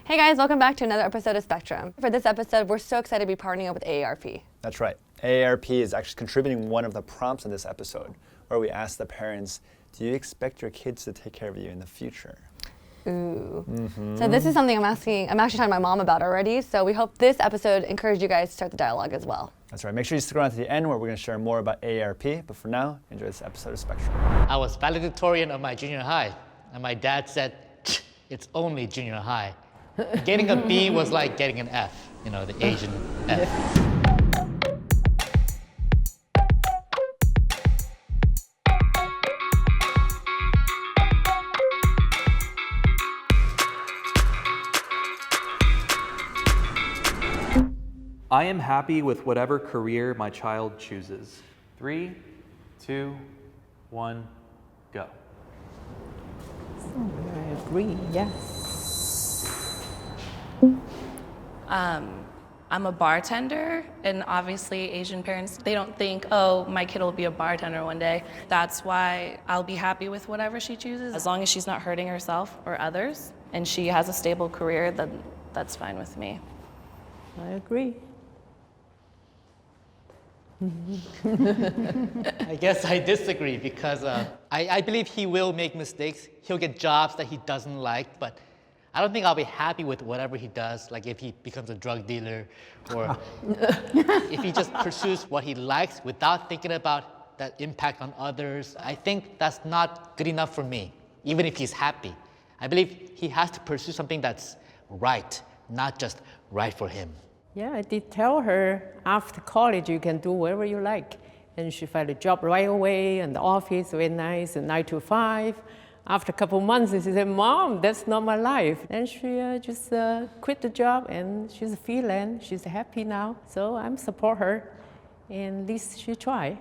Hey guys, welcome back to another episode of Spectrum. For this episode, we're so excited to be partnering up with AARP. That's right. AARP is actually contributing one of the prompts in this episode, where we ask the parents, do you expect your kids to take care of you in the future? Ooh. So this is something I'm actually talking to my mom about already, so we hope this episode encouraged you guys to start the dialogue as well. That's right. Make sure you stick around to the end where we're going to share more about AARP, but for now, enjoy this episode of Spectrum. I was valedictorian of my junior high, and my dad said, it's only junior high. Getting a B was like getting an F, you know, the Asian F. I am happy with whatever career my child chooses. 3, 2, 1, go. I agree, yes. I'm a bartender, and obviously Asian parents, they don't think, oh, my kid will be a bartender one day. That's why I'll be happy with whatever she chooses. As long as she's not hurting herself or others, and she has a stable career, then that's fine with me. I agree. I guess I disagree because I believe he will make mistakes. He'll get jobs that he doesn't like, but I don't think I'll be happy with whatever he does, like if he becomes a drug dealer or if he just pursues what he likes without thinking about that impact on others. I think that's not good enough for me, even if he's happy. I believe he has to pursue something that's right, not just right for him. Yeah, I did tell her after college you can do whatever you like. And she found a job right away, and the office very nice, and 9 to 5. After a couple months, she said, Mom, that's not my life. And she just quit the job, and she's a freelance. She's happy now. So I'm support her, and at least she try.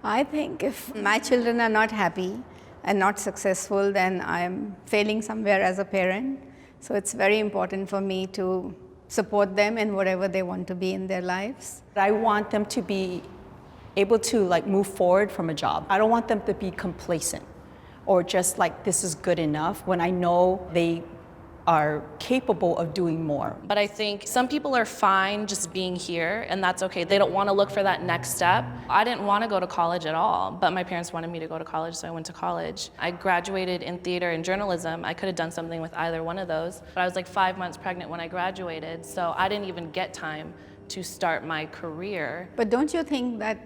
I think if my children are not happy and not successful, then I'm failing somewhere as a parent. So it's very important for me to support them in whatever they want to be in their lives. I want them to be able to move forward from a job. I don't want them to be complacent or just like this is good enough when I know they are capable of doing more. But I think some people are fine just being here, and that's okay. They don't want to look for that next step. I didn't want to go to college at all, but my parents wanted me to go to college, so I went to college. I graduated in theater and journalism. I could have done something with either one of those, but I was like 5 months pregnant when I graduated, so I didn't even get time to start my career. But don't you think that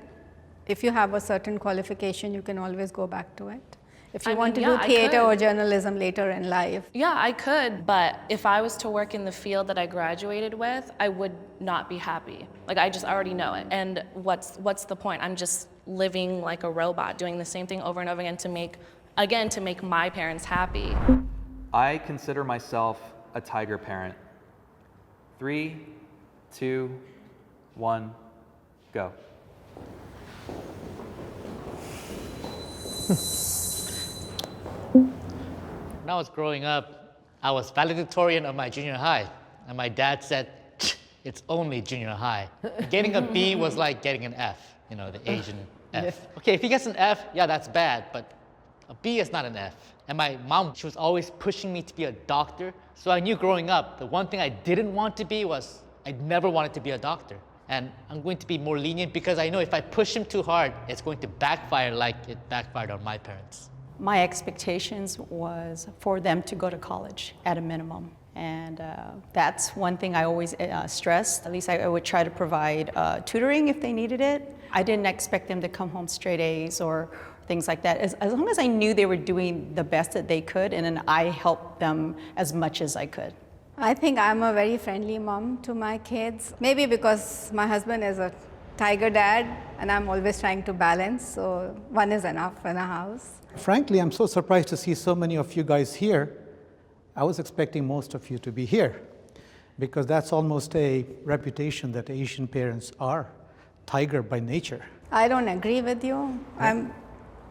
if you have a certain qualification, you can always go back to it? If you want to do theater or journalism later in life. Yeah, I could, but if I was to work in the field that I graduated with, I would not be happy. Like, I already know it. And what's the point? I'm just living like a robot, doing the same thing over and over again to make my parents happy. I consider myself a tiger parent. 3, 2, 1, go. When I was growing up, I was valedictorian of my junior high, and my dad said, it's only junior high. Getting a B was like getting an F, you know, the Asian F. Okay, if he gets an F, yeah, that's bad, but a B is not an F. And my mom, she was always pushing me to be a doctor, so I knew growing up, the one thing I didn't want to be was, I never wanted to be a doctor. And I'm going to be more lenient because I know if I push him too hard, it's going to backfire like it backfired on my parents. My expectations was for them to go to college at a minimum. And that's one thing I always stressed. At least I would try to provide tutoring if they needed it. I didn't expect them to come home straight A's or things like that. As long as I knew they were doing the best that they could, and then I helped them as much as I could. I think I'm a very friendly mom to my kids. Maybe because my husband is a tiger dad, and I'm always trying to balance, so one is enough in a house. Frankly, I'm so surprised to see so many of you guys here. I was expecting most of you to be here, because that's almost a reputation that Asian parents are, tiger by nature. I don't agree with you. I'm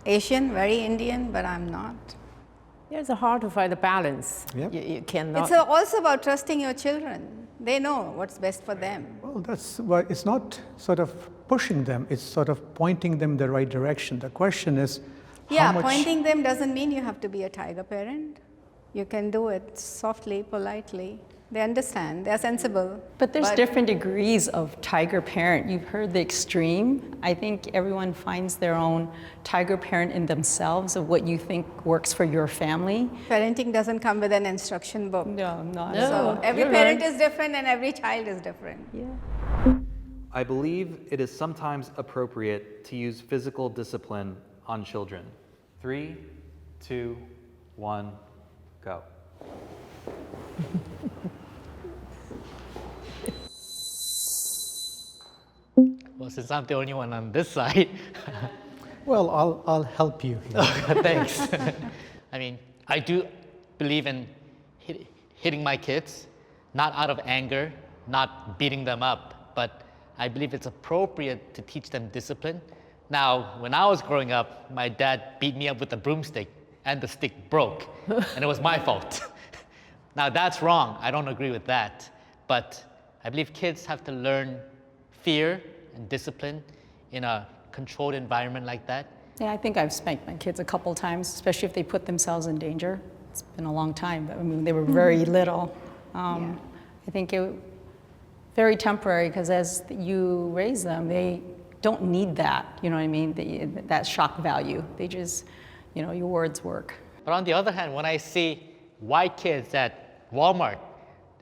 Asian, very Indian, but I'm not. Yeah, it's hard to find a balance. Yep. You cannot. It's also about trusting your children. They know what's best for them. Well, that's why it's not sort of pushing them, it's sort of pointing them in the right direction. The question is, yeah, pointing them doesn't mean you have to be a tiger parent. You can do it softly, politely. They understand. They're sensible. But there's different degrees of tiger parent. You've heard the extreme. I think everyone finds their own tiger parent in themselves of what you think works for your family. Parenting doesn't come with an instruction book. No, not So at all. every parent is different and every child is different. Yeah. I believe it is sometimes appropriate to use physical discipline on children. 3, 2, 1, go. Well, since I'm the only one on this side, Well, I'll help you here. thanks. I mean, I do believe in hitting my kids, not out of anger, not beating them up, but I believe it's appropriate to teach them discipline. Now, when I was growing up, my dad beat me up with a broomstick and the stick broke, and it was my fault. Now, that's wrong. I don't agree with that. But I believe kids have to learn fear and discipline in a controlled environment like that. Yeah, I think I've spanked my kids a couple times, especially if they put themselves in danger. It's been a long time, but I mean, they were very little. I think it very temporary, because as you raise them, they don't need that, you know what I mean, that shock value. They just, you know, your words work. But on the other hand, when I see white kids at Walmart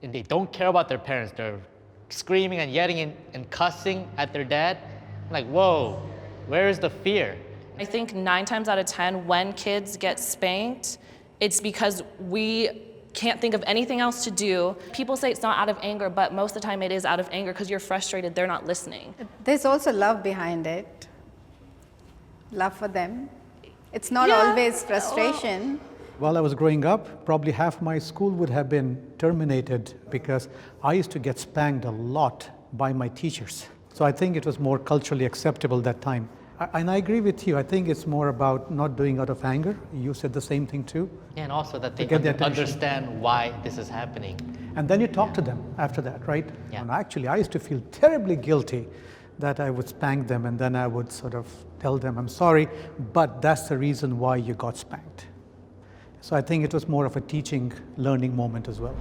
and they don't care about their parents, they're screaming and yelling and cussing at their dad, I'm like, whoa, where is the fear? I think 9 times out of 10, when kids get spanked, it's because we can't think of anything else to do. People say it's not out of anger, but most of the time it is out of anger because you're frustrated, they're not listening. There's also love behind it. Love for them. It's not always frustration. While I was growing up, probably half my school would have been terminated because I used to get spanked a lot by my teachers. So I think it was more culturally acceptable that time. And I agree with you. I think it's more about not doing out of anger. You said the same thing too. Yeah, and also that they get their attention. understand why this is happening. And then you talk to them after that, right? Yeah. And actually, I used to feel terribly guilty that I would spank them, and then I would sort of tell them, I'm sorry, but that's the reason why you got spanked. So I think it was more of a teaching, learning moment as well.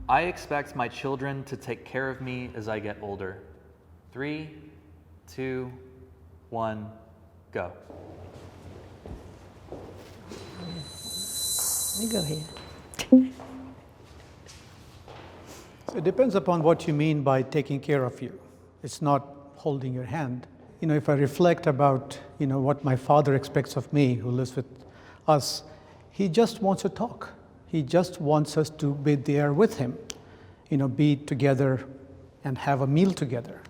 I expect my children to take care of me as I get older. 3, 2, 1, go. Let me go here. So it depends upon what you mean by taking care of you. It's not holding your hand. You know, if I reflect about, you know, what my father expects of me, who lives with us, he just wants to talk. He just wants us to be there with him, you know, be together and have a meal together.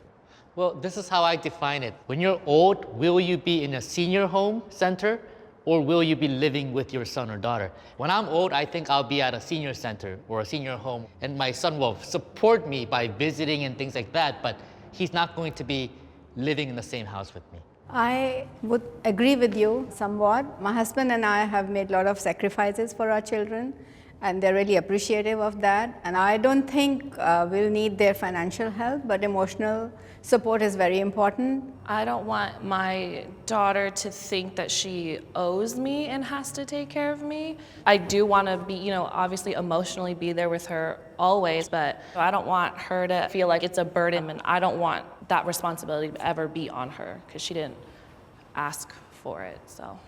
Well, this is how I define it. When you're old, will you be in a senior home center or will you be living with your son or daughter? When I'm old, I think I'll be at a senior center or a senior home, and my son will support me by visiting and things like that, but he's not going to be living in the same house with me. I would agree with you somewhat. My husband and I have made a lot of sacrifices for our children, and they're really appreciative of that. And I don't think we'll need their financial help, but emotional support is very important. I don't want my daughter to think that she owes me and has to take care of me. I do want to be, you know, obviously emotionally be there with her always, but I don't want her to feel like it's a burden, and I don't want that responsibility to ever be on her because she didn't ask for it, so.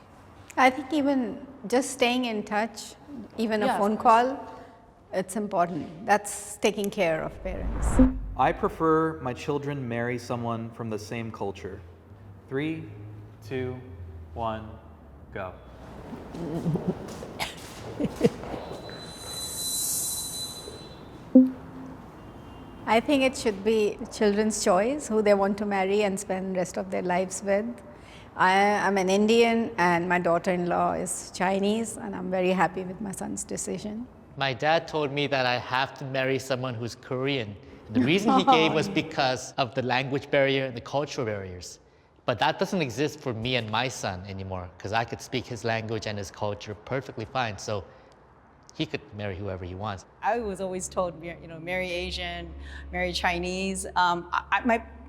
I think even just staying in touch, even a Yeah, phone of course. call, it's important. That's taking care of parents. I prefer my children marry someone from the same culture. 3, 2, 1, go. I think it should be children's choice who they want to marry and spend the rest of their lives with. I'm an Indian and my daughter-in-law is Chinese, and I'm very happy with my son's decision. My dad told me that I have to marry someone who's Korean. The reason he gave was because of the language barrier and the cultural barriers. But that doesn't exist for me and my son anymore, because I could speak his language and his culture perfectly fine. So he could marry whoever he wants. I was always told, you know, marry Asian, marry Chinese.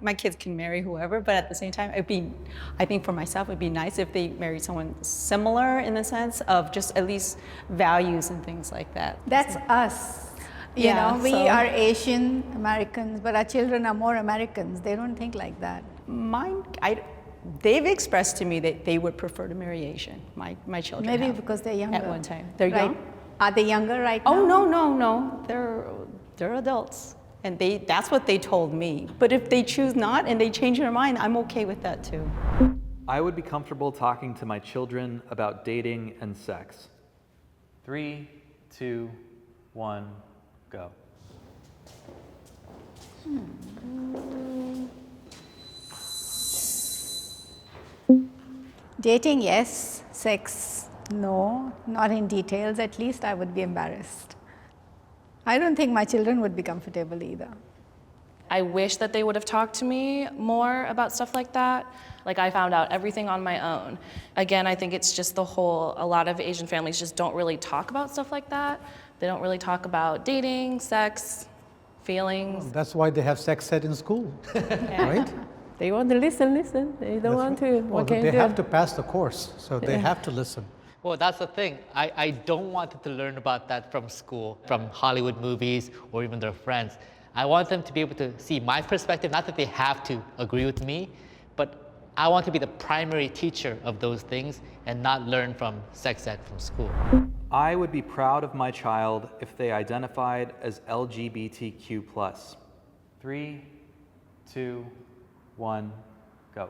My kids can marry whoever, but at the same time, I think for myself, it'd be nice if they married someone similar in the sense of just at least values and things like that. That's us. You know, we so are Asian Americans, but our children are more Americans. They don't think like that. They've expressed to me that they would prefer to marry Asian. My children Maybe have, because they're younger. at one time. They're right? young? Are they younger right now? Oh, no. They're adults. And that's what they told me. But if they choose not and they change their mind, I'm okay with that too. I would be comfortable talking to my children about dating and sex. 3, 2, 1, go. Dating, yes. Sex, no. Not in details, at least. I would be embarrassed. I don't think my children would be comfortable either. I wish that they would have talked to me more about stuff like that. Like, I found out everything on my own. Again, I think it's just a lot of Asian families just don't really talk about stuff like that. They don't really talk about dating, sex, feelings. That's why they have sex ed in school, right? They want to listen. They don't want to. Well, What can they you do? have to pass the course, so they have to listen. Well, that's the thing. I don't want them to learn about that from school, from Hollywood movies, or even their friends. I want them to be able to see my perspective, not that they have to agree with me, but I want to be the primary teacher of those things and not learn from sex ed from school. I would be proud of my child if they identified as LGBTQ+. 3, 2, 1, go.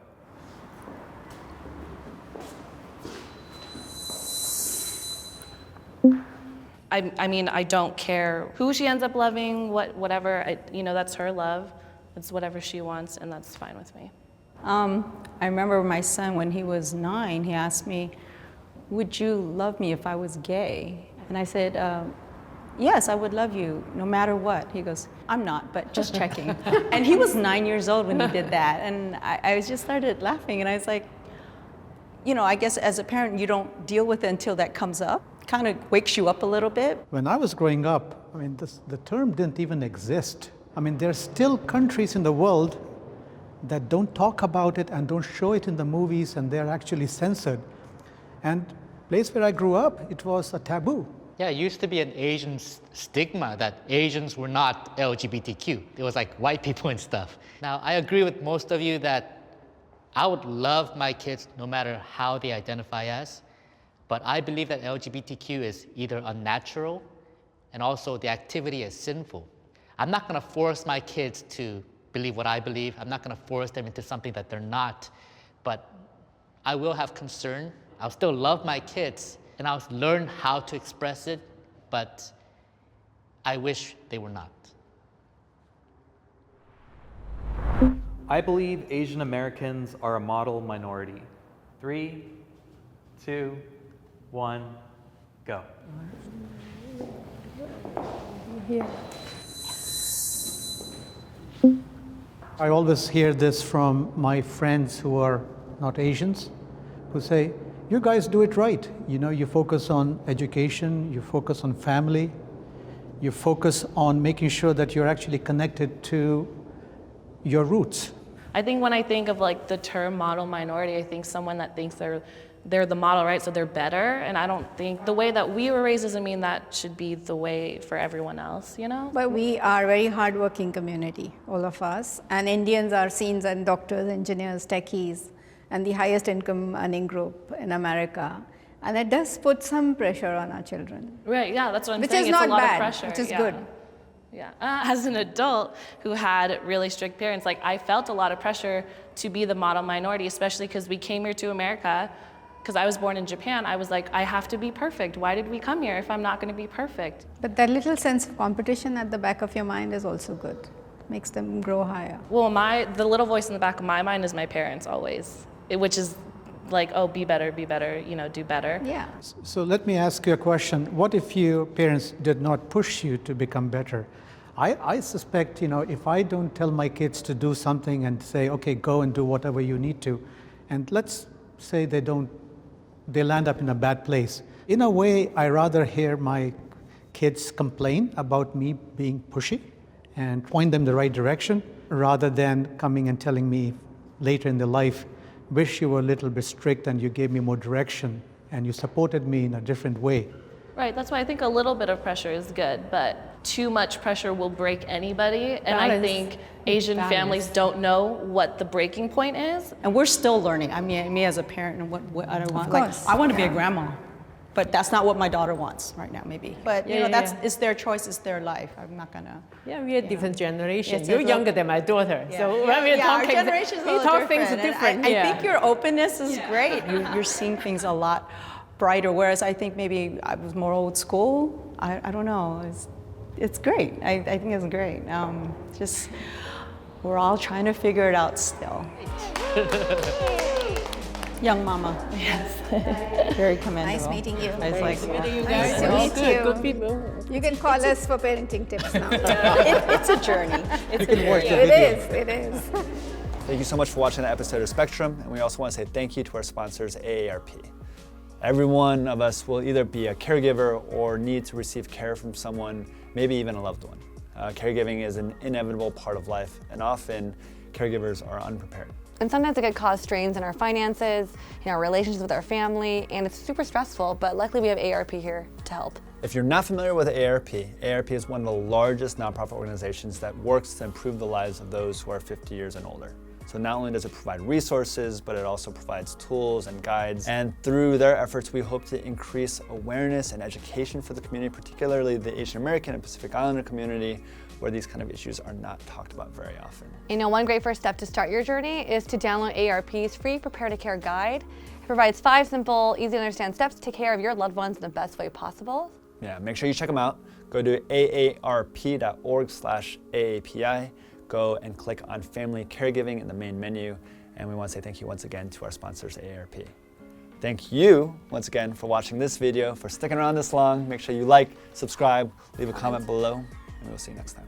I mean, I don't care who she ends up loving, whatever. That's her love. It's whatever she wants, and that's fine with me. I remember my son, when he was 9, he asked me, would you love me if I was gay? And I said, yes, I would love you no matter what. He goes, I'm not, but just checking. And he was 9 years old when he did that. And I just started laughing, and I was like, I guess as a parent, you don't deal with it until that comes up. Kind of wakes you up a little bit. When I was growing up, the term didn't even exist. There's still countries in the world that don't talk about it and don't show it in the movies, and they're actually censored. And the place where I grew up, it was a taboo. Yeah, it used to be an Asian stigma that Asians were not LGBTQ. It was like white people and stuff. Now, I agree with most of you that I would love my kids no matter how they identify as, but I believe that LGBTQ is either unnatural and also the activity is sinful. I'm not gonna force my kids to believe what I believe. I'm not gonna force them into something that they're not, but I will have concern. I'll still love my kids and I'll learn how to express it, but I wish they were not. I believe Asian Americans are a model minority. 3, 2, 1, go. Yeah. I always hear this from my friends who are not Asians, who say, you guys do it right. You focus on education, you focus on family, you focus on making sure that you're actually connected to your roots. I think when I think of like the term model minority, I think someone that thinks they're the model, right? So they're better. And I don't think the way that we were raised doesn't mean that should be the way for everyone else, But we are a very hardworking community, all of us. And Indians are seen as doctors, engineers, techies, and the highest income earning group in America. And it does put some pressure on our children. Right, yeah, that's what I'm which saying. Is not it's a lot bad, of pressure. which is yeah. good. Yeah. As an adult who had really strict parents, I felt a lot of pressure to be the model minority, especially because we came here to America. Because I was born in Japan, I was like, I have to be perfect. Why did we come here if I'm not going to be perfect? But that little sense of competition at the back of your mind is also good. Makes them grow higher. Well, the little voice in the back of my mind is my parents always, which is like, oh, be better, do better. Yeah. So let me ask you a question. What if your parents did not push you to become better? I suspect, if I don't tell my kids to do something and say, okay, go and do whatever you need to, and let's say they land up in a bad place. In a way, I rather hear my kids complain about me being pushy and point them the right direction, rather than coming and telling me later in their life, wish you were a little bit strict and you gave me more direction and you supported me in a different way. Right, that's why I think a little bit of pressure is good, but too much pressure will break anybody. And I Balance. think Asian Balance. families don't know what the breaking point is. And we're still learning. I mean, me as a parent, and what I don't want. Of Like, course. I want to be a grandma, but that's not what my daughter wants right now, maybe. But you know, it's their choice, it's their life. I'm not gonna. Yeah, we are different generations. It's You're a younger than my daughter. Yeah. So Yeah, when we're yeah, talking, our generation's a we little talk things different. And different. I think your openness is great. You're seeing things a lot brighter, whereas I think maybe I was more old school. I don't know. It's great. I think it's great. Just we're all trying to figure it out still. Young mama. Yes. Very commendable. Nice meeting you. It's like, Nice to meet you. Good people. You can call us for parenting tips now. it's a journey. It's a journey. It is. Thank you so much for watching the episode of Spectrum, and we also want to say thank you to our sponsors, AARP. Every one of us will either be a caregiver or need to receive care from someone, maybe even a loved one. Caregiving is an inevitable part of life, and often caregivers are unprepared. And sometimes it could cause strains in our finances, in our relationships with our family, and it's super stressful, but luckily we have AARP here to help. If you're not familiar with AARP, AARP is one of the largest nonprofit organizations that works to improve the lives of those who are 50 years and older. So not only does it provide resources, but it also provides tools and guides. And through their efforts, we hope to increase awareness and education for the community, particularly the Asian American and Pacific Islander community, where these kind of issues are not talked about very often. You know, one great first step to start your journey is to download AARP's free Prepare to Care guide. It provides 5 simple, easy to understand steps to take care of your loved ones in the best way possible. Yeah, make sure you check them out. Go to aarp.org/AAPI. Go and click on Family Caregiving in the main menu. And we want to say thank you once again to our sponsors, AARP. Thank you once again for watching this video, for sticking around this long. Make sure you like, subscribe, leave a comment below, and we'll see you next time.